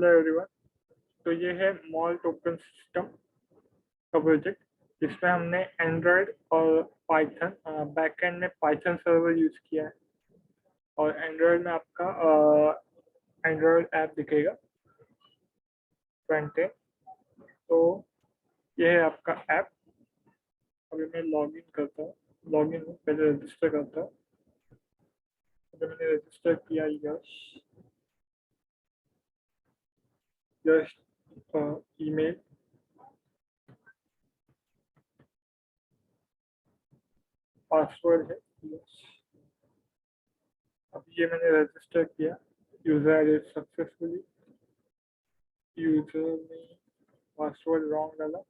Hello everyone. तो ये है मॉल टोकन सिस्टम का प्रोजेक्ट, जिसमें हमने एंड्रॉयड और पाइथन बैकएंड में पाइथन सर्वर यूज किया है। और एंड्रॉयड में आपका एंड्रॉयड ऐप दिखेगा फ्रंट एंड। तो ये है आपका ऐप। अभी मैं लॉगिन करता हूँ। लॉगिन पहले रजिस्टर करता हूँ। अभी मैंने रजिस्टर किया। यश यश ईमेल, पासवर्ड है यश। अभी ये मैंने रजिस्टर किया। User is successfully. यूजर ने पासवर्ड रॉन्ग डाला।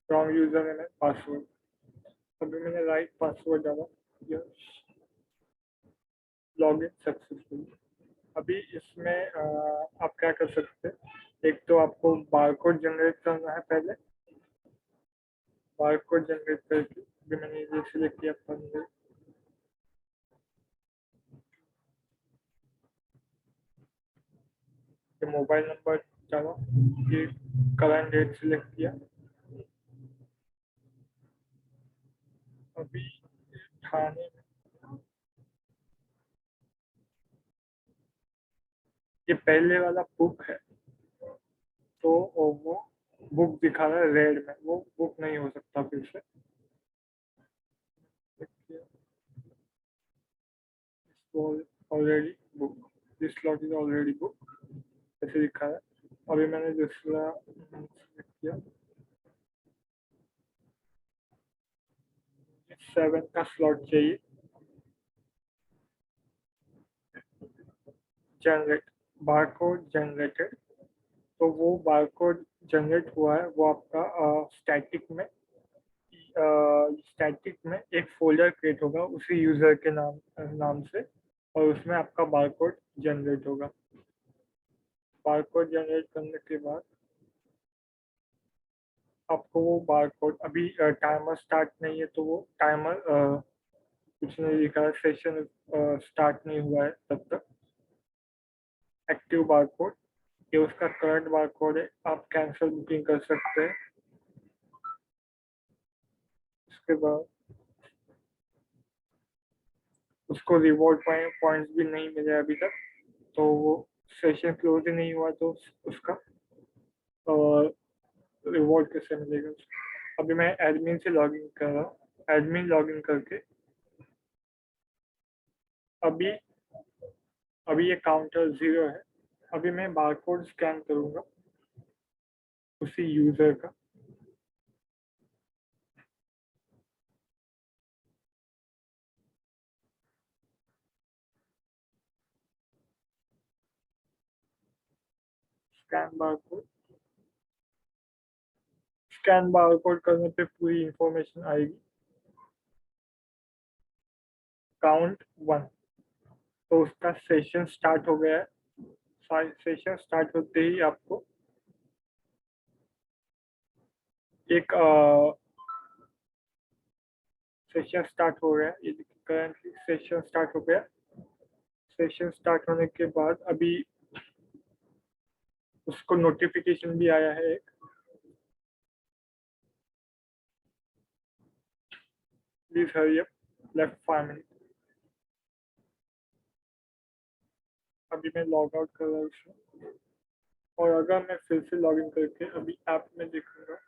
रॉन्ग यूजर ने पासवर्ड। अभी मैंने राइट पासवर्ड डाला। Yes, login successful. अभी इसमें आप क्या कर सकते हैं। एक तो आपको बारकोड जनरेट करना है पहले। बारकोड जनरेट करके अभी मैंने ये सिलेक्ट किया 15। ये मोबाइल नंबर डाला। ये करंट डेट सिलेक्ट किया। अभी थाने में ये पहले वाला बुक है, तो वो बुक दिखा रहा है रेड में। वो बुक नहीं हो सकता फिर से। Already book, this slot is already book ऐसे लिखा है। अभी मैंने दूसरा select किया। 7 का स्लॉट चाहिए। Generate barcode generated. तो वो बारकोड जनरेट हुआ है, वो आपका स्टैटिक में एक फोल्डर क्रिएट होगा उसी यूजर के नाम से। और उसमें आपका बारकोड जनरेट होगा। बारकोड जनरेट करने के बाद आपको वो बारकोड, अभी टाइमर स्टार्ट नहीं है तो वो टाइमर कुछ नहीं लिखा है। सेशन स्टार्ट नहीं हुआ है तब तक। एक्टिव बारकोड, ये उसका करंट बारकोड है। आप कैंसिल बुकिंग कर सकते हैं। उसके बाद उसको रिवॉर्ड पॉइंट्स भी नहीं मिले अभी तक, तो वो सेशन क्लोज ही नहीं हुआ, तो उसका रिवॉर्ड कैसे मिलेगा उसको। अभी मैं एडमिन से लॉगिन कर रहा हूँ। एडमिन लॉगिन करके अभी अभी ये काउंटर 0 है। अभी मैं बारकोड स्कैन करूंगा उसी यूजर का। Scan barcode. स्कैन बारकोड करने पे पूरी इंफॉर्मेशन आएगी। काउंट 1, तो उसका सेशन स्टार्ट हो गया है। सेशन स्टार्ट होते ही आपको एक सेशन स्टार्ट हो गया। ये करंटली सेशन स्टार्ट हो गया। सेशन स्टार्ट होने के बाद अभी उसको नोटिफिकेशन भी आया है एक। Please hurry up, left 5 minute. अभी मैं लॉग आउट कर रहा हूँ उसमें। और अगर मैं फिर से लॉग इन करके अभी ऐप में देखूंगा,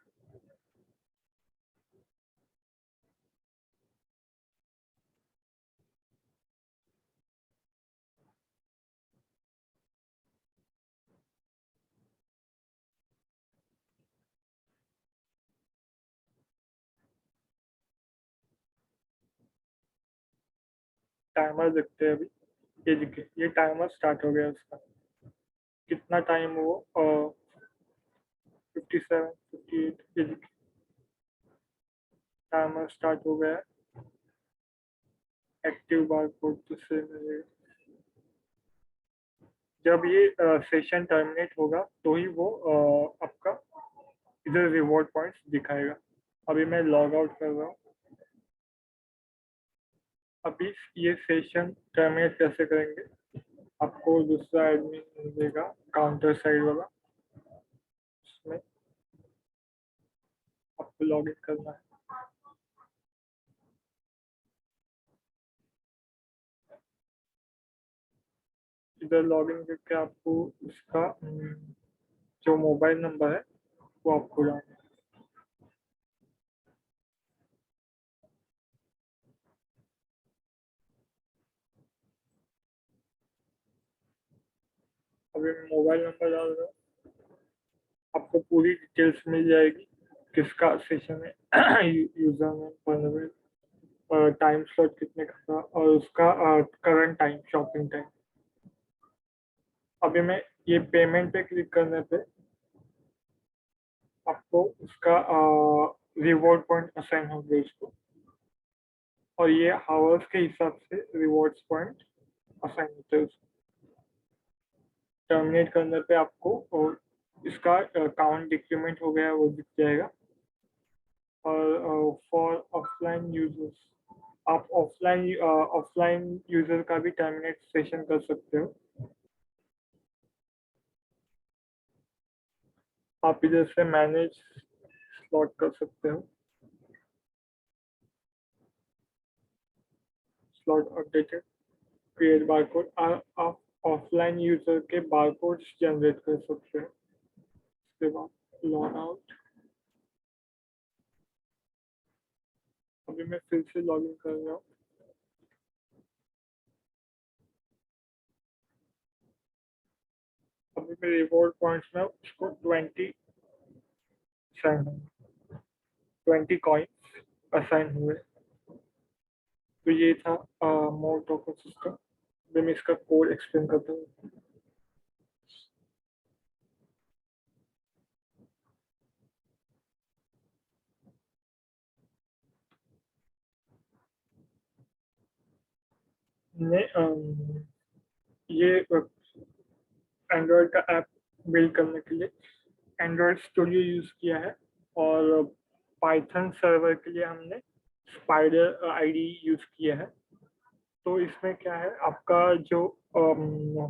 टाइमर देखते हैं अभी। ये देखिए, ये टाइमर स्टार्ट हो गया उसका। कितना टाइम वो 57, 58। ये देखिए, टाइमर स्टार्ट हो गया है। एक्टिव बार कोड तो सेम है। जब ये सेशन टर्मिनेट होगा तो ही वो आपका इधर रिवॉर्ड पॉइंट्स दिखाएगा। अभी मैं लॉग आउट कर रहा हूँ। अभी ये सेशन टर्मिनेट कैसे करेंगे, आपको दूसरा एडमिन मिलेगा काउंटर साइड वाला, उसमें आपको लॉग इन करना है। इधर लॉग इन करके आपको उसका जो मोबाइल नंबर है वो आपको डालना है। अभी मैं मोबाइल नंबर डाल रहा हूँ, आपको पूरी डिटेल्स मिल जाएगी, किसका सेशन है, user name, permit, time slot कितने का था और उसका करंट टाइम, शॉपिंग टाइम। अभी मैं ये पेमेंट पे क्लिक करने पे आपको उसका रिवॉर्ड पॉइंट असाइन होंगे उसको, और ये हावर्स के हिसाब से रिवॉर्ड्स पॉइंट असाइन होते हैं उसको। टर्मिनेट करने पे आपको और इसका काउंट डिक्रीमेंट हो गया वो दिख जाएगा। और फॉर ऑफलाइन यूजर्स, आप ऑफलाइन यूजर का भी टर्मिनेट सेशन कर सकते हो। आप इधर से मैनेज स्लॉट कर सकते हो, स्लॉट अपडेटेड, क्रिएट बारकोड। आप ऑफलाइन यूजर के बारकोड्स जनरेट कर सकते हो। उसके बाद लॉग आउट। अभी मैं फिर से लॉग इन कर रहा हूँ। अभी मैं रिवॉर्ड पॉइंट्स में उसको 20 कॉइन्स असाइन हुए। तो ये था मोर टोकन सिस्टम। अभी मैं इसका कोड एक्सप्लेन करता हूँ। ने ये एंड्रॉयड का ऐप बिल्ड करने के लिए एंड्रॉयड स्टूडियो यूज किया है, और पाइथन सर्वर के लिए हमने स्पाइडर आईडी यूज किया है। तो इसमें क्या है, आपका जो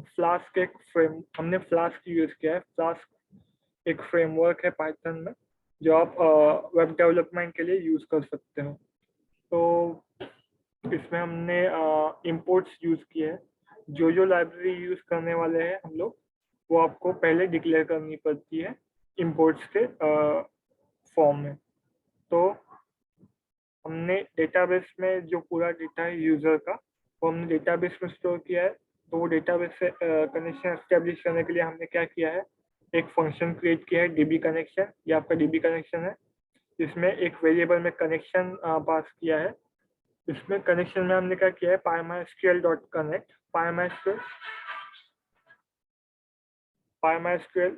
फ्लास्क एक फ्रेम, हमने फ्लास्क यूज किया है। फ्लास्क एक फ्रेमवर्क है पाइथन में, जो आप वेब डेवलपमेंट के लिए यूज कर सकते हो। तो इसमें हमने इंपोर्ट्स यूज किए हैं। जो लाइब्रेरी यूज करने वाले हैं हम लोग, वो आपको पहले डिक्लेयर करनी पड़ती है इंपोर्ट्स के फॉर्म में। तो हमने डेटाबेस में जो पूरा डेटा है यूजर का, वो हमने डेटाबेस में स्टोर किया है। तो वो डेटाबेस से कनेक्शन एस्टेब्लिश करने के लिए हमने क्या किया है, एक फंक्शन क्रिएट किया है, डीबी कनेक्शन। ये आपका डीबी कनेक्शन है, इसमें एक वेरिएबल में कनेक्शन पास किया है। इसमें कनेक्शन में हमने क्या किया है, PyMySQL dot connect, PyMySQL PyMySQL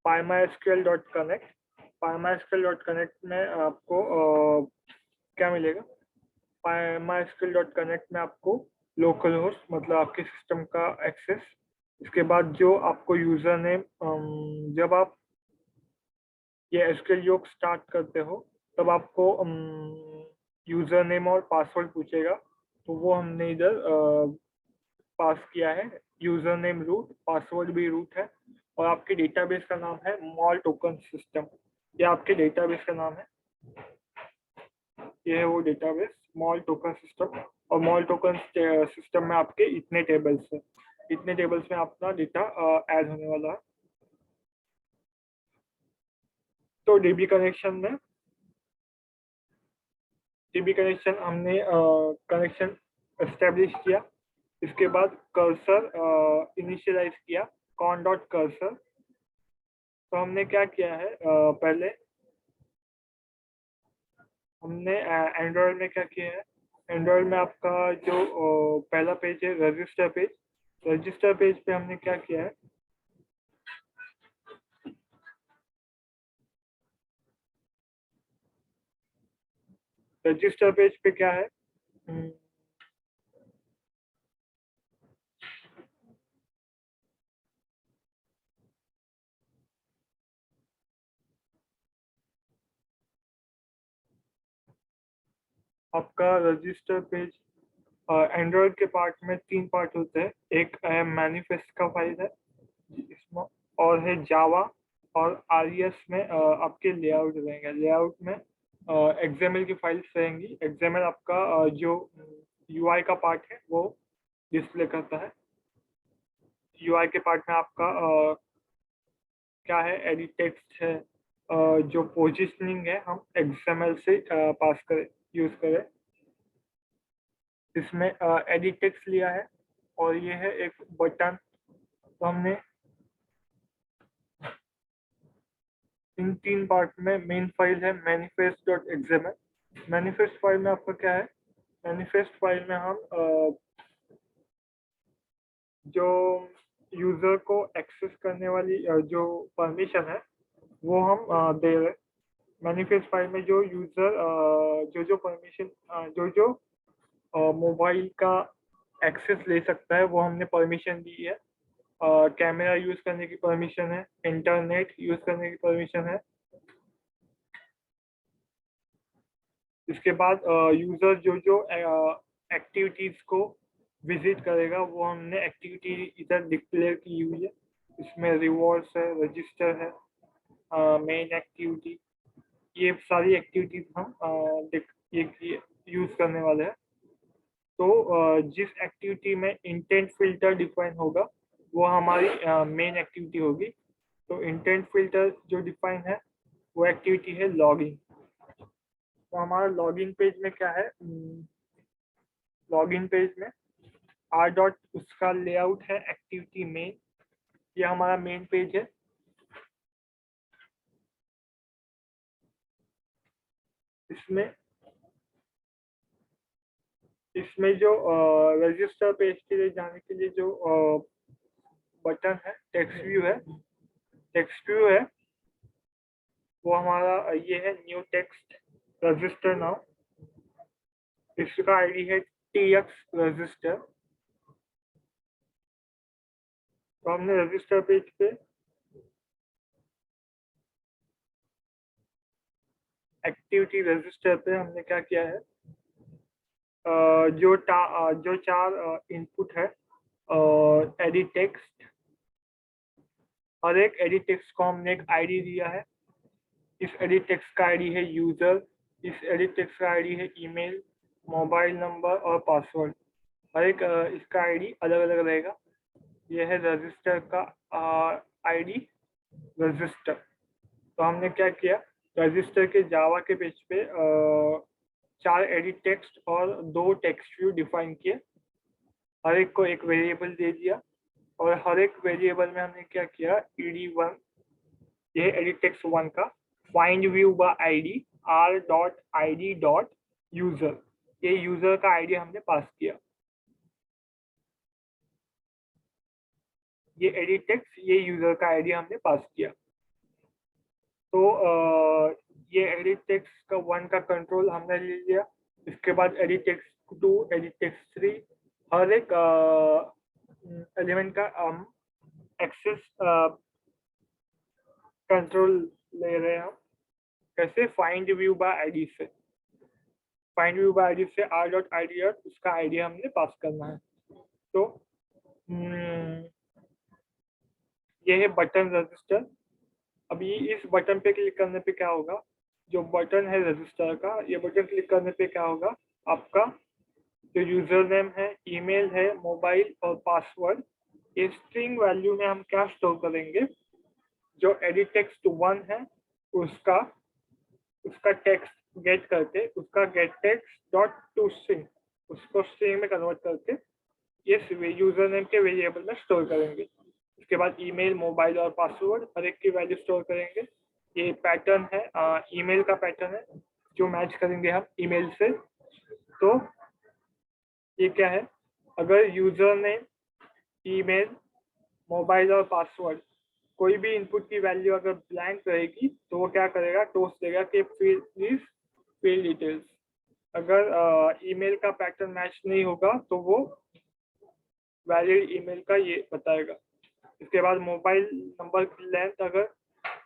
PyMySQL dot connect. PyMySQL dot connect में आपको क्या मिलेगा, पाईमाईएसक्यूएल डॉट कनेक्ट में आपको लोकल होस्ट, मतलब आपके सिस्टम का एक्सेस। इसके बाद जो आपको यूजर नेम, जब आप ये एसक्यूएल योग स्टार्ट करते हो तब आपको यूजर नेम और पासवर्ड पूछेगा। तो वो हमने इधर पास किया है, यूजर नेम रूट, पासवर्ड भी रूट है। और आपके डेटाबेस का नाम है मॉल टोकन सिस्टम। ये आपके डेटाबेस का नाम है, ये है वो डेटाबेस मॉल टोकन सिस्टम। और मॉल टोकन सिस्टम में आपके इतने टेबल्स हैं, इतने टेबल्स में अपना डेटा ऐड होने वाला है। तो डीबी कनेक्शन हमने कनेक्शन एस्टेब्लिश किया। इसके बाद कर्सर इनिशियलाइज किया, कॉन डॉट कर्सर। तो हमने क्या किया है, पहले हमने एंड्रॉयड में क्या किया है, एंड्रॉयड में आपका जो पहला पेज है रजिस्टर पेज, रजिस्टर पेज पे हमने क्या किया है, रजिस्टर पेज पे क्या है, हम्म, आपका रजिस्टर पेज एंड्रॉयड के पार्ट में 3 पार्ट होते हैं। एक मैनिफेस्ट का फाइल है इसमें, और है जावा, और आरईएस में आपके लेआउट रहेंगे। लेआउट में एक्सएमएल की फाइल्स रहेंगी। एक्सएमएल आपका जो यूआई का पार्ट है वो डिस्प्ले करता है। यूआई के पार्ट में आपका क्या है, एडिट टेक्स्ट है, जो पोजिशनिंग है हम एक्सएमएल से पास करें, यूज करें। इसमें एडिट टेक्स्ट लिया है, और ये है एक बटन। तो हमने इन 3 पार्ट में मेन फाइल है manifest.xml। मैनिफेस्ट फाइल में आपका क्या है, मैनिफेस्ट फाइल में हम जो यूजर को एक्सेस करने वाली जो परमिशन है वो हम दे रहे हैं। मैनिफेस्ट फाइल में जो यूजर जो परमिशन जो मोबाइल का एक्सेस ले सकता है वो हमने परमिशन दी है। कैमरा यूज करने की परमिशन है, इंटरनेट यूज करने की परमिशन है। इसके बाद यूजर जो एक्टिविटीज को विजिट करेगा वो हमने एक्टिविटी इधर डिक्लेयर की हुई है। इसमें रिवॉर्ड्स है, रजिस्टर है, मेन एक्टिविटी, ये सारी एक्टिविटीज हम ये यूज करने वाले हैं। तो जिस एक्टिविटी में इंटेंट फिल्टर डिफाइन होगा वो हमारी मेन एक्टिविटी होगी। तो इंटेंट फिल्टर जो डिफाइन है वो एक्टिविटी है लॉगिन। तो हमारा लॉगिन पेज में क्या है, लॉगिन पेज में आर डॉट उसका लेआउट है एक्टिविटी मेन। ये हमारा मेन पेज है। इसमें इसमें जो रजिस्टर पेज के लिए जाने के लिए जो बटन है, टेक्स्ट व्यू है, टेक्स्ट व्यू है वो हमारा ये है, न्यू टेक्स्ट रजिस्टर नाउ। इसका आईडी है tx रजिस्टर। तो हमने रजिस्टर पेज पे एक्टिविटी रजिस्टर पे हमने क्या किया है, जो 4 इनपुट है, एडिट टेक्स्ट, हर एक एडिट टेक्स्ट को हमने एक आईडी दिया है। इस एडिट टेक्स्ट का आईडी है यूजर, इस एडिट टेक्स्ट का आईडी है ईमेल, मोबाइल नंबर और पासवर्ड। हर एक इसका आईडी अलग अलग रहेगा। यह है रजिस्टर का आईडी रजिस्टर। तो हमने क्या किया, रजिस्टर के जावा के पेज पे 4 एडिट टेक्स्ट और 2 टेक्स्ट व्यू डिफाइन किए। हर एक को एक वेरिएबल दे दिया, और हर एक वेरिएबल में हमने क्या किया, ed1, ये एडिट टेक्स्ट 1 का find view bye ID r.id.user, ये यूजर का आईडी हमने पास किया। ये एडिट टेक्स्ट, ये यूजर का आईडी हमने पास किया। तो ये एडिट टेक्स्ट का 1 का कंट्रोल हमने ले लिया। इसके बाद एडिट टेक्स्ट 2, एडिट टेक्स्ट 3, हर एक एलिमेंट का एक्सेस कंट्रोल ले रहे हैं हम। कैसे, फाइंड व्यू बाय आईडी से, फाइंड व्यू बाय आईडी से r.id उसका आईडी हमने पास करना है। तो ये है बटन रजिस्टर। अभी इस बटन पे क्लिक करने पे क्या होगा, जो बटन है रजिस्टर का, ये बटन क्लिक करने पे क्या होगा, आपका जो यूजर नेम है, ईमेल है, मोबाइल और पासवर्ड, ये स्ट्रिंग वैल्यू में हम क्या स्टोर करेंगे, जो एडिट टेक्स्ट 1 है उसका टेक्स्ट गेट करके, उसका gate text dot to string, उसको स्ट्रिंग में कन्वर्ट करके ये यूजर नेम के वेरिएबल में स्टोर करेंगे। उसके बाद ईमेल, मोबाइल और पासवर्ड हर एक की वैल्यू स्टोर करेंगे। ये पैटर्न है, ईमेल का पैटर्न है जो मैच करेंगे हम ईमेल से। तो ये क्या है, अगर यूजर नेम, ईमेल, मोबाइल और पासवर्ड कोई भी इनपुट की वैल्यू अगर ब्लैंक रहेगी तो वो क्या करेगा, टोस्ट देगा कि फील्ड डिटेल्स। अगर ईमेल का पैटर्न मैच नहीं होगा तो वो वैलिड ईमेल का ये बताएगा। इसके बाद मोबाइल नंबर की लेंथ अगर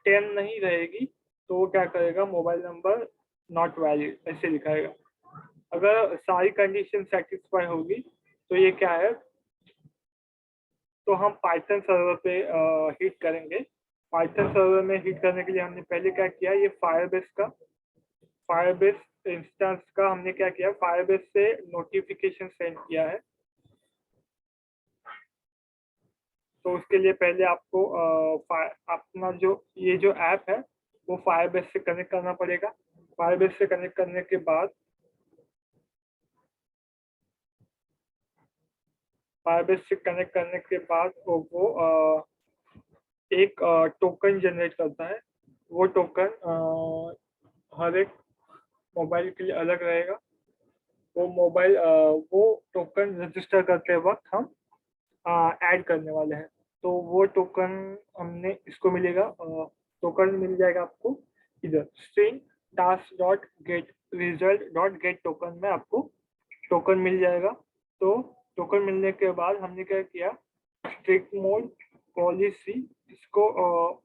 10 नहीं रहेगी तो वो क्या करेगा, मोबाइल नंबर नॉट वैलिड ऐसे लिखाएगा। अगर सारी कंडीशन सेटिस्फाई होगी तो ये क्या है, तो हम पाइथन सर्वर पे हिट करेंगे। पाइथन सर्वर में हिट करने के लिए हमने पहले क्या किया, ये फायरबेस इंस्टेंस का हमने क्या किया, फायरबेस से नोटिफिकेशन सेंड किया है। तो उसके लिए पहले आपको अपना जो ये जो ऐप है वो फायरबेस से कनेक्ट करना पड़ेगा। फायरबेस से कनेक्ट करने के बाद वो एक टोकन जनरेट करता है। वो टोकन हर एक मोबाइल के लिए अलग रहेगा। वो टोकन रजिस्टर करते वक्त हम ऐड करने वाले हैं। तो वो टोकन हमने इसको मिलेगा, टोकन मिल जाएगा आपको इधर string task dot get result dot gate token में आपको टोकन मिल जाएगा। तो टोकन मिलने के बाद हमने क्या किया, स्ट्रिक्ट मोड पॉलिसी इसको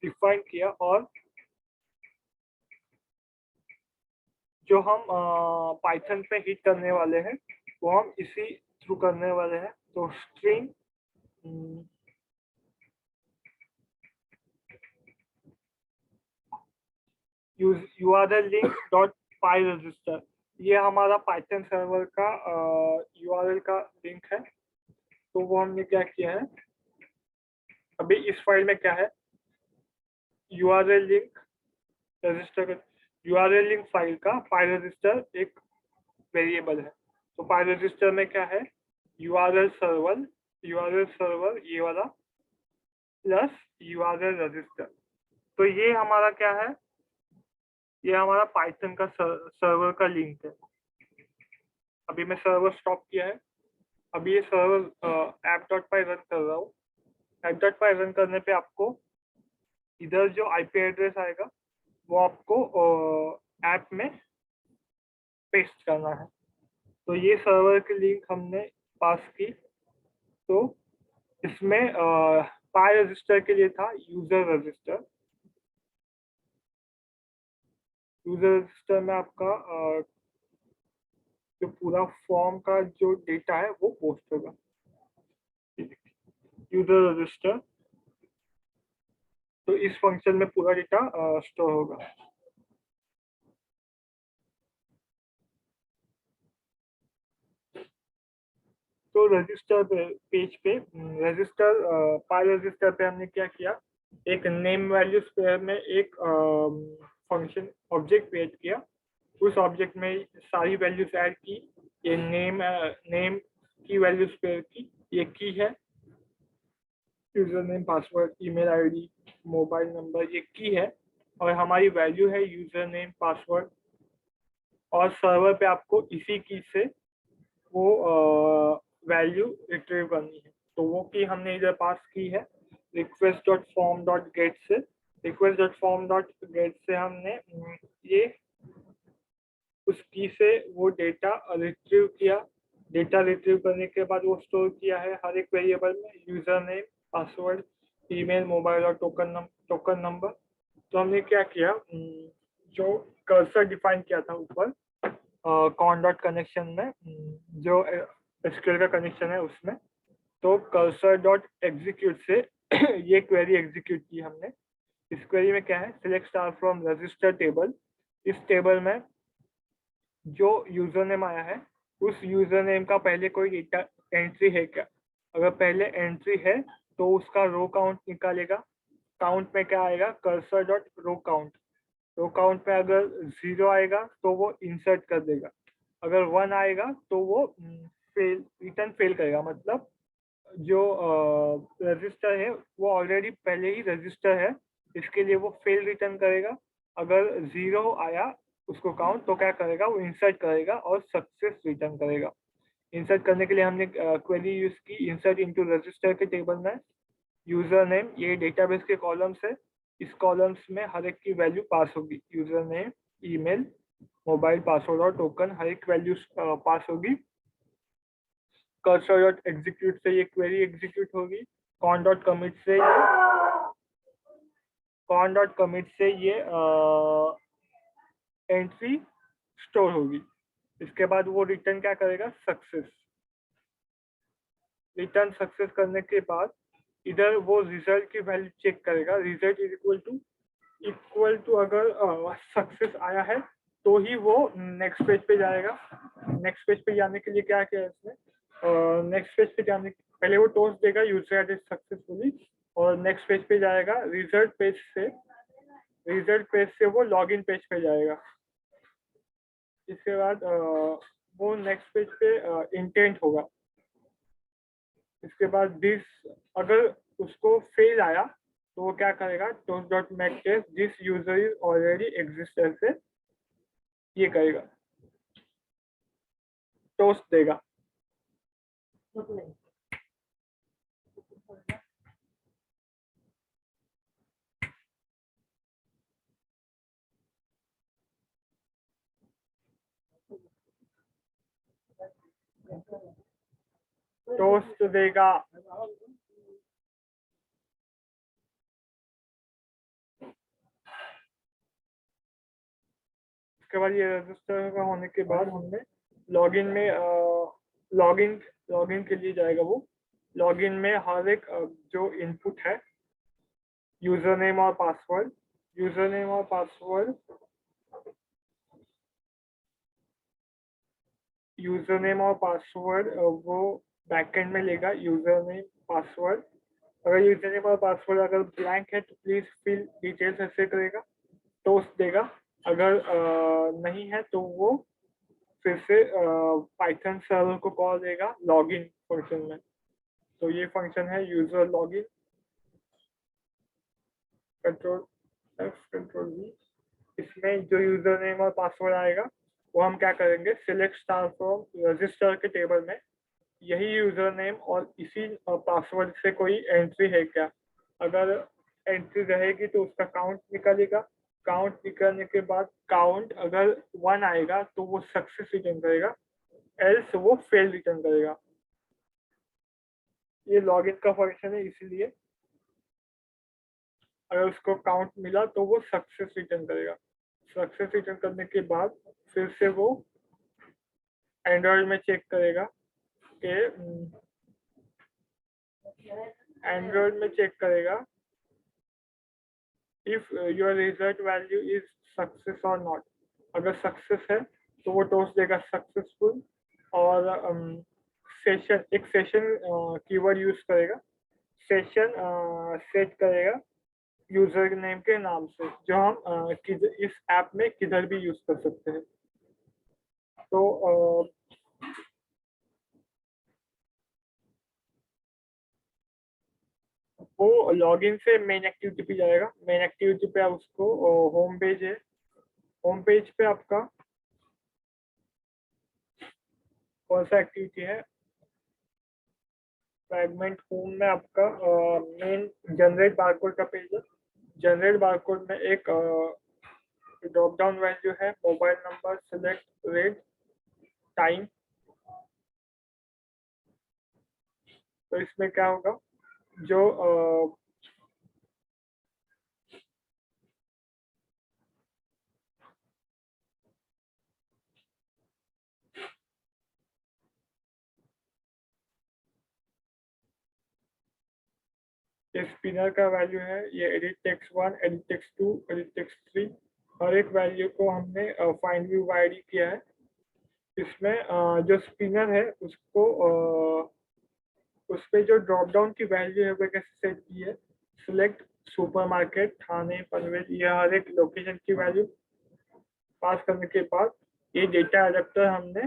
डिफाइन किया, और जो हम पाइथन पे हिट करने वाले हैं वो हम इसी थ्रू करने वाले हैं। तो स्ट्रिंग URL लिंक डॉट पाई रजिस्टर, ये हमारा पाइथन सर्वर का URL का लिंक है। तो वो हमने क्या किया है, अभी इस फाइल में क्या है, URL link register, URL link file का पाई रजिस्टर एक वेरिएबल है। तो पाई रजिस्टर में क्या है, URL सर्वर ये वाला प्लस URL रजिस्टर। तो ये हमारा क्या है, ये हमारा पाइथन का सर्वर का लिंक है। अभी मैं सर्वर स्टॉप किया है, अभी ये सर्वर ऐप डॉट पाई रन कर रहा हूँ। ऐप डॉट पाई रन करने पे आपको इधर जो IP एड्रेस आएगा वो आपको ऐप में पेस्ट करना है। तो ये सर्वर की लिंक हमने पास की। तो इसमें पाई रजिस्टर के लिए था यूजर रजिस्टर। यूजर रजिस्टर में आपका जो पूरा फॉर्म का जो डेटा है वो पोस्ट होगा। यूजर रजिस्टर, तो इस फंक्शन में पूरा डेटा स्टोर होगा। तो रजिस्टर पेज पे रजिस्टर पाई रजिस्टर पे हमने क्या किया, एक नेम वैल्यू स्क्वायर में एक फंक्शन ऑब्जेक्ट क्रिएट किया। उस ऑब्जेक्ट में सारी वैल्यूज ऐड की। ये नेम की वैल्यू स्क्वायर की, ये की है, user name password email ID mobile number, ये की है, और हमारी वैल्यू है यूजर नेम पासवर्ड। और सर्वर पे आपको इसी की से वो वैल्यू रिट्रीव करनी है। तो वो की हमने इधर पास की है request dot form dot get से। Request dot form dot get से हमने ये उस की से वो डेटा रिट्रीव किया। डेटा रिट्रीव करने के बाद वो स्टोर किया है हर एक वेरिएबल में, user name password email mobile और टोकन नंबर। तो हमने क्या किया, जो कर्सर डिफाइन किया था ऊपर कॉन डॉट कनेक्शन में, जो एसक्यूएल का कनेक्शन है उसमें, तो कर्सर डॉट एग्जीक्यूट से ये क्वेरी एग्जीक्यूट की हमने। इस क्वेरी में क्या है, select star from register table. इस टेबल में जो यूजर नेम आया है उस यूजर नेम का पहले कोई डेटा एंट्री है क्या, अगर पहले एंट्री है तो उसका रो काउंट निकालेगा। काउंट में क्या आएगा, cursor dot row count. Row count में अगर 0 आएगा तो वो इंसर्ट कर देगा, अगर 1 आएगा तो वो रिटर्न फेल करेगा। मतलब जो रजिस्टर है वो ऑलरेडी पहले ही रजिस्टर है, इसके लिए वो फेल रिटर्न करेगा। अगर 0 आया उसको काउंट तो क्या करेगा, वो इंसर्ट करेगा और सक्सेस रिटर्न करेगा। इंसर्ट करने के लिए हमने क्वेरी यूज की, इंसर्ट इनटू रजिस्टर के टेबल में यूजर नेम, ये डेटाबेस के कॉलम्स है, इस कॉलम्स में हर एक की वैल्यू पास होगी, user name email mobile password और टोकन, हर एक वैल्यू पास होगी। कर्सर डॉट एग्जीक्यूट से ये क्वेरी एग्जीक्यूट होगी। कॉन डॉट कमिट से ये एंट्री स्टोर होगी। इसके बाद वो रिटर्न क्या करेगा, सक्सेस। रिटर्न सक्सेस करने के बाद इधर वो रिजल्ट की वैल्यू चेक करेगा, रिजल्ट इज इक्वल टू अगर सक्सेस आया है तो ही वो नेक्स्ट पेज पे जाएगा। नेक्स्ट पेज पे जाने के लिए क्या किया है इसने, नेक्स्ट पेज पे जाने पहले वो टोस्ट देगा यूजर एडिट सक्सेसफुली, और नेक्स्ट पेज पे जाएगा रिजल्ट पेज से वो लॉगिन पेज पे जाएगा। इसके बाद वो नेक्स्ट पेज पे इंटेंट होगा। इसके बाद दिस, अगर उसको फेल आया तो वो क्या करेगा, toast dot make text this user is already exist से ये करेगा, टोस्ट देगा। टोस्ट देगा। उसके बाद ये रजिस्टर का होने के बाद हमने लॉगिन में लॉगिन लॉगिन के लिए जाएगा। वो लॉगिन में हर एक जो इनपुट है, यूजर नेम और पासवर्ड, यूजर नेम और पासवर्ड, यूजर नेम और पासवर्ड वो बैकएंड में लेगा। यूजर नेम पासवर्ड, अगर यूजर नेम और पासवर्ड अगर ब्लैंक है तो प्लीज फिल डिटेल्स ऐसे करेगा, टोस्ट देगा। अगर नहीं है तो वो फिर से पाइथन सर्वर को कॉल देगा लॉगिन फंक्शन में। तो ये फंक्शन है user login, control F control we. इसमें जो यूजर नेम और पासवर्ड आएगा वो हम क्या करेंगे, सिलेक्ट स्टार फ्रॉम रजिस्टर के टेबल में यही यूजर नेम और इसी पासवर्ड से कोई एंट्री है क्या। अगर एंट्री रहेगी तो उसका काउंट निकालेगा। काउंट निकालने के बाद काउंट अगर 1 आएगा तो वो सक्सेस रिटर्न करेगा, एल्स वो फेल रिटर्न करेगा। ये लॉगिन का फंक्शन है, इसीलिए अगर उसको काउंट मिला तो वो सक्सेस रिटर्न करेगा। सक्सेस रिटर्न करने के बाद फिर से वो एंड्रॉयड में चेक करेगा कि एंड्रॉयड में चेक करेगा if your result value is success और नॉट। अगर सक्सेस है तो वो टोस्ट देगा सक्सेसफुल, और सेशन, एक सेशन कीवर्ड यूज करेगा, सेशन सेट करेगा यूजर नेम के नाम से, जो हम इस ऐप में किधर भी यूज कर सकते हैं। तो वो लॉगिन से मेन एक्टिविटी पे जाएगा। मेन एक्टिविटी पे आप उसको होम पेज है, होम पेज पे आपका कौन सा एक्टिविटी है, फ्रैगमेंट होम में आपका मेन जनरेट बारकोड का पेज है। जनरेट बारकोड में एक ड्रॉप डाउन वैल्यू है, mobile number, select rate, time. तो इसमें क्या होगा, जो स्पिनर का वैल्यू है, ये edit text 1, edit text 2, edit text 3, हर एक वैल्यू को हमने फाइंड व्यू आईडी किया है। इसमें जो स्पिनर है उसको उस पे जो ड्रॉप डाउन की वैल्यू है वो कैसे सेट की है, सिलेक्ट सुपरमार्केट, थाने, पनवेल, ये हर एक लोकेशन की वैल्यू पास करने के बाद ये डेटा एडेप्टर हमने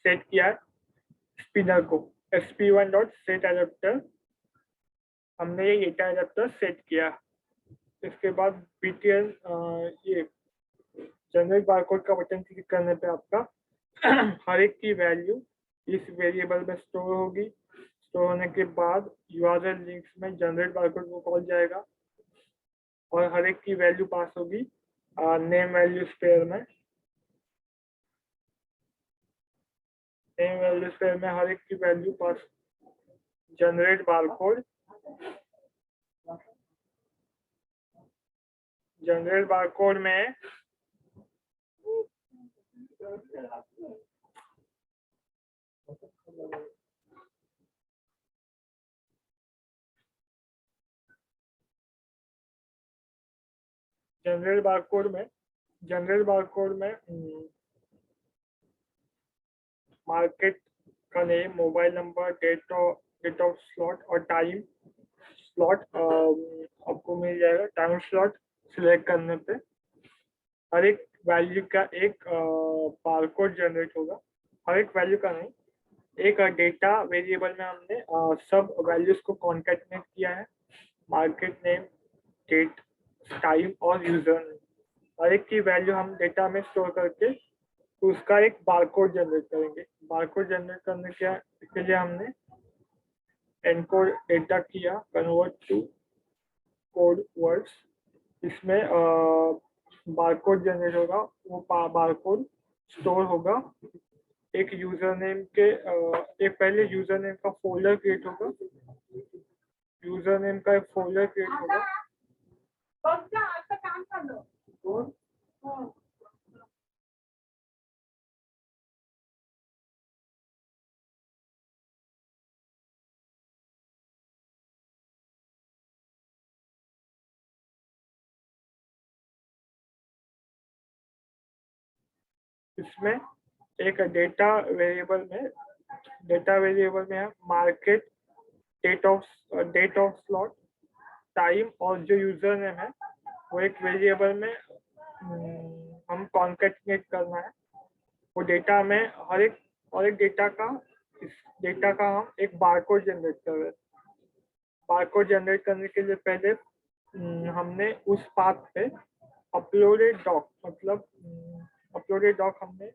सेट किया है स्पिनर को, sp1 डॉट सेट एडेप्टर, हमने ये डेटा एडेप्टर सेट किया। इसके बाद बीटीएल ये जनरेट बारकोड का बटन क्लिक करने पे आपका हर एक की वैल्यू इस वेरिएबल में स्टोर होगी। स्टोर होने के बाद यूआरएल लिंक्स में जनरेट बारकोड को कॉल जाएगा और हर एक की वैल्यू पास होगी नेम वैल्यू स्पेयर में। नेम वैल्यू स्पेयर में हर एक की value pass, generate barcode, generate barcode में जनरल बारकोड में मार्केट का name, mobile number, date of slot और टाइम स्लॉट आपको मिल जाएगा। टाइम स्लॉट सिलेक्ट करने पे हर एक वैल्यू का एक बारकोड जनरेट होगा। हर एक वैल्यू का नहीं, एक डेटा वेरिएबल में हमने सब वैल्यूज को कॉन्कैटिनेट किया है। मार्केट नेम, डेट, टाइम और यूजर नेम, हर एक की वैल्यू हम डेटा में स्टोर करके तो उसका एक बारकोड जनरेट करेंगे। बारकोड जनरेट करने के लिए हमने एनकोड डेटा किया, कन्वर्ट टू कोड वर्ड्स। इसमें बारकोड जनरेट होगा। वो बारकोड स्टोर होगा एक यूजर नेम के एक पहले यूजर नेम का फोल्डर क्रिएट होगा। यूजर नेम का एक फोल्डर क्रिएट होगा। इसमें एक डेटा वेरिएबल में है market, date of slot, time और जो यूजर नेम है वो एक वेरिएबल में हम कॉन्कैटिनेट करना है। वो डेटा में हर एक डेटा का इस डेटा का हम एक बारकोड जनरेट कर रहे हैं। बारकोड जनरेट करने के लिए पहले हमने उस पाथ पे अपलोडेड डॉक हमने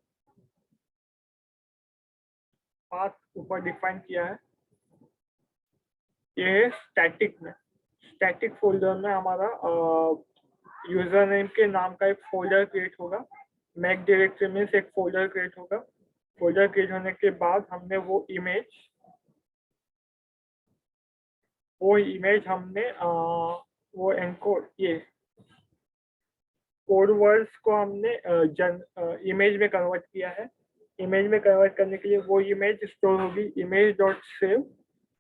पाथ ऊपर डिफाइन किया है। ये है स्टैटिक फोल्डर में हमारा यूजर नेम के नाम का एक फोल्डर क्रिएट होगा। मैक डायरेक्टरी में से एक फोल्डर क्रिएट होगा। फोल्डर क्रिएट होने के बाद हमने वो इमेज हमने वो एनकोड ये कोड वर्ड्स को हमने इमेज में कन्वर्ट किया है। इमेज में कन्वर्ट करने के लिए वो इमेज स्टोर होगी image dot save.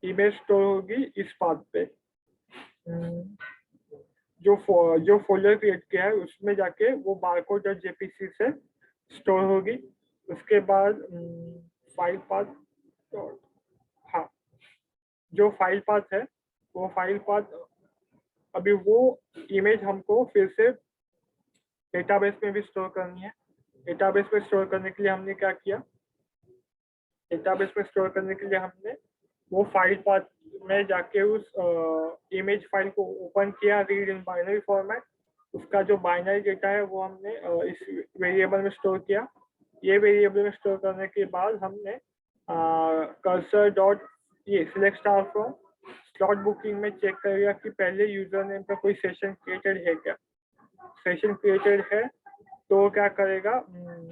Image store होगी इस पाथ पे। जो फोल्डर क्रिएट किया है उसमें जाके वो बारकोड डॉट जेपीसी से स्टोर होगी। उसके बाद फाइल पाथ, हाँ, जो फाइल पाथ है वो फाइल पाथ अभी वो इमेज हमको फिर से डेटाबेस में भी स्टोर करनी है। डेटाबेस में स्टोर करने के लिए हमने क्या किया, डेटाबेस में स्टोर करने के लिए हमने वो फाइल पाथ में जाके उस इमेज फाइल को ओपन किया, रीड इन बाइनरी फॉर्मेट। उसका जो बाइनरी डेटा है वो हमने इस वेरिएबल में स्टोर किया। ये वेरिएबल में स्टोर करने के बाद हमने कर्सर डॉट ये select star from slot booking में चेक करेगा कि पहले यूजर नेम का कोई सेशन क्रिएटेड है क्या। सेशन क्रिएटेड है तो क्या करेगा,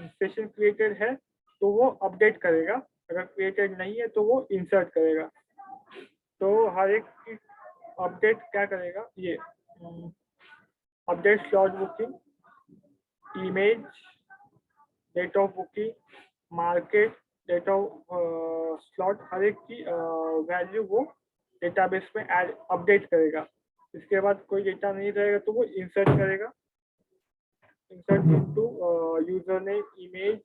सेशन क्रिएटेड है तो वो अपडेट करेगा, अगर क्रिएटेड नहीं है तो वो इंसर्ट करेगा। तो हर एक की अपडेट क्या करेगा, ये update slot booking, image, date of booking, market, date of slot, हर एक की वैल्यू वो डेटाबेस में ऐड अपडेट करेगा। इसके बाद कोई डेटा नहीं रहेगा तो वो इंसर्ट करेगा, insert into user name, image,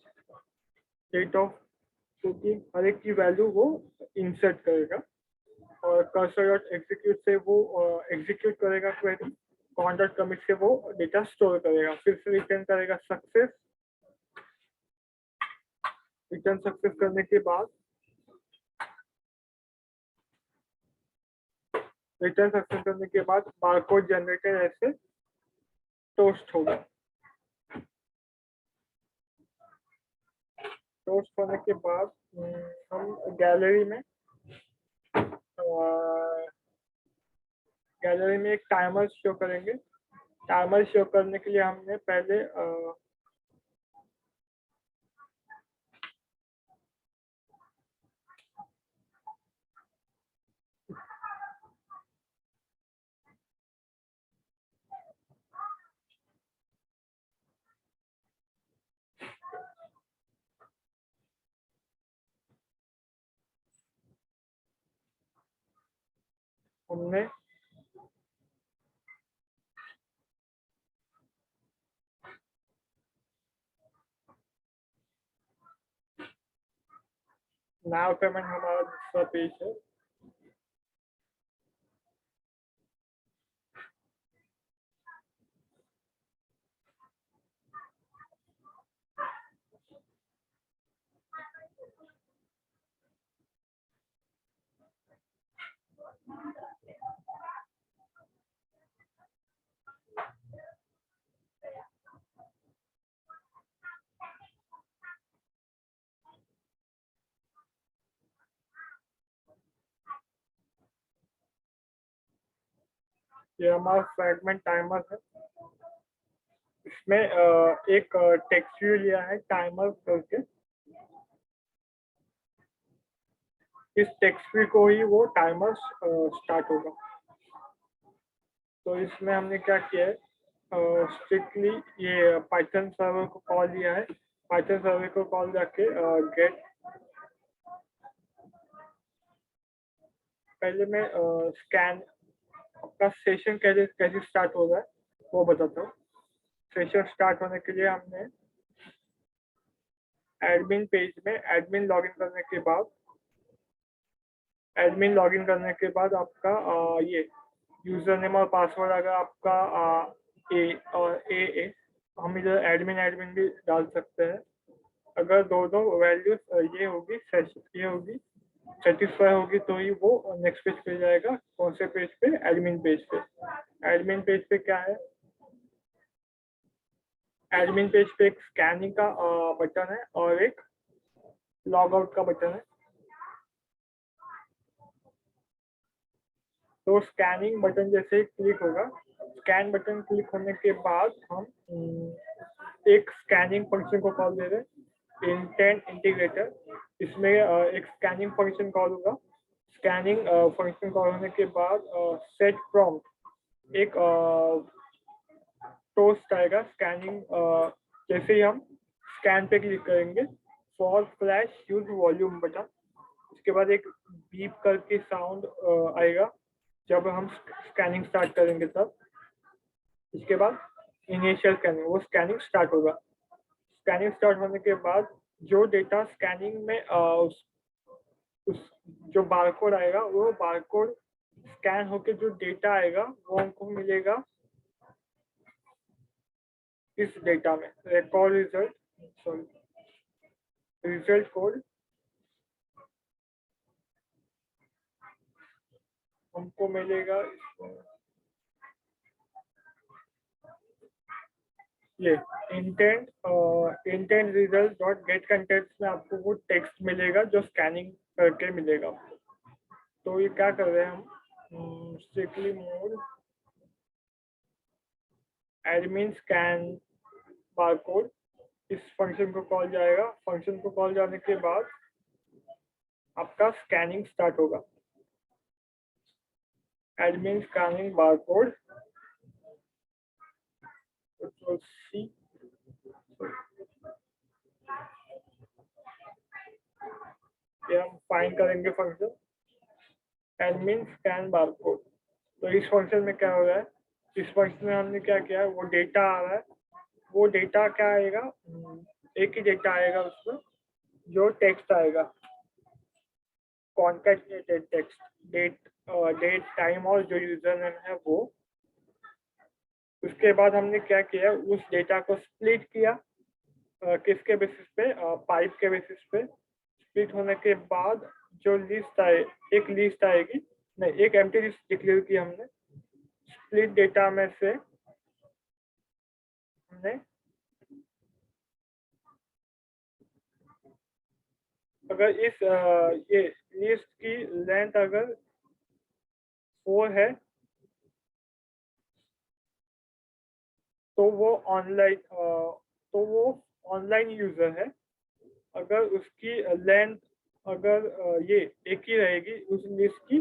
date of booking, हर एक की वैल्यू वो इंसर्ट करेगा। और कर्सर डॉट एग्जीक्यूट से वो एग्जीक्यूट करेगा क्वेरी। कॉन डॉट कमिट से वो डेटा स्टोर करेगा। फिर से रिटर्न करेगा सक्सेस। रिटर्न सक्सेस करने के बाद बारकोड जनरेटर ऐसे टोस्ट होगा। टोस्ट होने के बाद हम गैलरी में एक टाइमर शो करेंगे। टाइमर शो करने के लिए हमने पहले हमने नाउ पेमेंट हमारा दूसरा पेज है। ये हमारा फ्रैगमेंट टाइमर है। इसमें एक टेक्स्ट व्यू लिया है टाइमर करके। इस टेक्स्ट व्यू को ही वो टाइमर स्टार्ट होगा। तो इसमें हमने क्या किया है, स्ट्रिक्टली ये पाइथन सर्वर को कॉल दिया है। पाइथन सर्वर को कॉल जाके गेट, पहले मैं स्कैन आपका सेशन कैसे कैसे स्टार्ट हो रहा है वो बताता हूँ। सेशन स्टार्ट होने के लिए हमने एडमिन पेज में एडमिन लॉगिन करने के बाद आपका ये यूजर नेम और पासवर्ड अगर आपका ए और ए हम इधर एडमिन भी डाल सकते हैं। अगर दो वैल्यूज ये होगी सेटिस्फाई होगी तो ही वो नेक्स्ट पेज पे जाएगा। कौन से पेज पे? एडमिन पेज पे। एडमिन पेज पे क्या है, एडमिन पेज पे एक स्कैनिंग का बटन है और एक लॉग आउट का बटन है। तो स्कैनिंग बटन जैसे ही क्लिक होगा, स्कैन बटन क्लिक होने के बाद हम एक स्कैनिंग फंक्शन को कॉल दे रहे हैं, इंटेंट इंटीग्रेटर। इसमें एक स्कैनिंग फंक्शन कॉल होगा। स्कैनिंग फंक्शन कॉल होने के बाद सेट प्रॉम्प्ट एक टोस्ट आएगा। स्कैनिंग जैसे ही हम स्कैन पे क्लिक करेंगे, for flash use volume button. इसके बाद एक बीप करके साउंड आएगा जब हम स्कैनिंग स्टार्ट करेंगे तब। इसके बाद इनिशियल स्कैनिंग, वो स्कैनिंग स्टार्ट होगा। स्कैनिंग स्टार्ट होने के बाद जो डेटा स्कैनिंग में उस जो बारकोड आएगा, वो बारकोड स्कैन होके जो डेटा आएगा वो हमको मिलेगा इस डेटा में, record result, sorry result code हमको मिलेगा ये intent result dot gate contents में आपको वो टेक्स्ट मिलेगा जो स्कैनिंग करके मिलेगा। तो ये क्या कर रहे हैं हम, strictly mode admin scan barcode, इस फंक्शन को कॉल जाएगा। फंक्शन को कॉल जाने के बाद आपका स्कैनिंग स्टार्ट होगा। एडमिन स्कैनिंग बारकोड सी, ये हम फाइन करेंगे फंक्शन एडमिन स्कैन बारकोड। तो इस फंक्शन में क्या हो रहा है, इस फंक्शन में हमने क्या किया है, वो डेटा आ रहा है। वो डेटा क्या आएगा, एक ही डेटा आएगा उसमें, जो टेक्स्ट आएगा कॉन्कैटिनेटेड टेक्स्ट, डेट टाइम और जो यूजर नेम है वो। उसके बाद हमने क्या किया, उस डेटा को स्प्लिट किया किसके बेसिस पे, पाइप के बेसिस पे। स्प्लिट होने के बाद जो लिस्ट आए, एक लिस्ट आएगी, नहीं एक एम्प्टी लिस्ट डिक्लेयर की हमने। स्प्लिट डेटा में से हमने अगर इस ये लिस्ट की लेंथ अगर 4 है तो वो ऑनलाइन यूजर है। अगर उसकी लेंथ अगर ये एक ही रहेगी उस लिस्ट की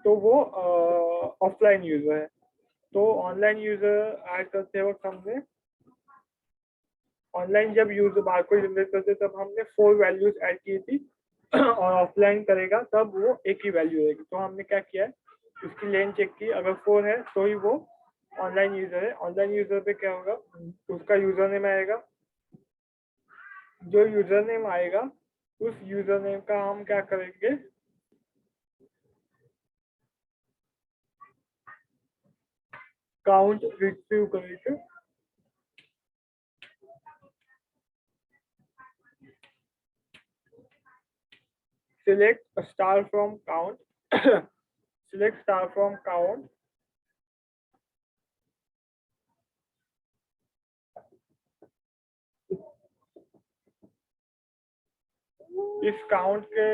तो वो ऑफलाइन यूजर है। तो ऑनलाइन यूजर ऐड करते वक्त हमने ऑनलाइन जब यूजर बारकोड जनरेट करते तब हमने 4 वैल्यूज ऐड की थी और ऑफलाइन करेगा तब वो एक ही वैल्यू रहेगी। तो हमने क्या किया है, उसकी लेन चेक की, अगर 4 है तो ही वो ऑनलाइन यूजर है। ऑनलाइन यूजर पे क्या होगा, उसका यूजर नेम आएगा, जो यूजर नेम आएगा उस यूजर नेम का हम क्या करेंगे, काउंट रिट्रीव करेंगे। Select a star from count. Select star from count. इस काउंट के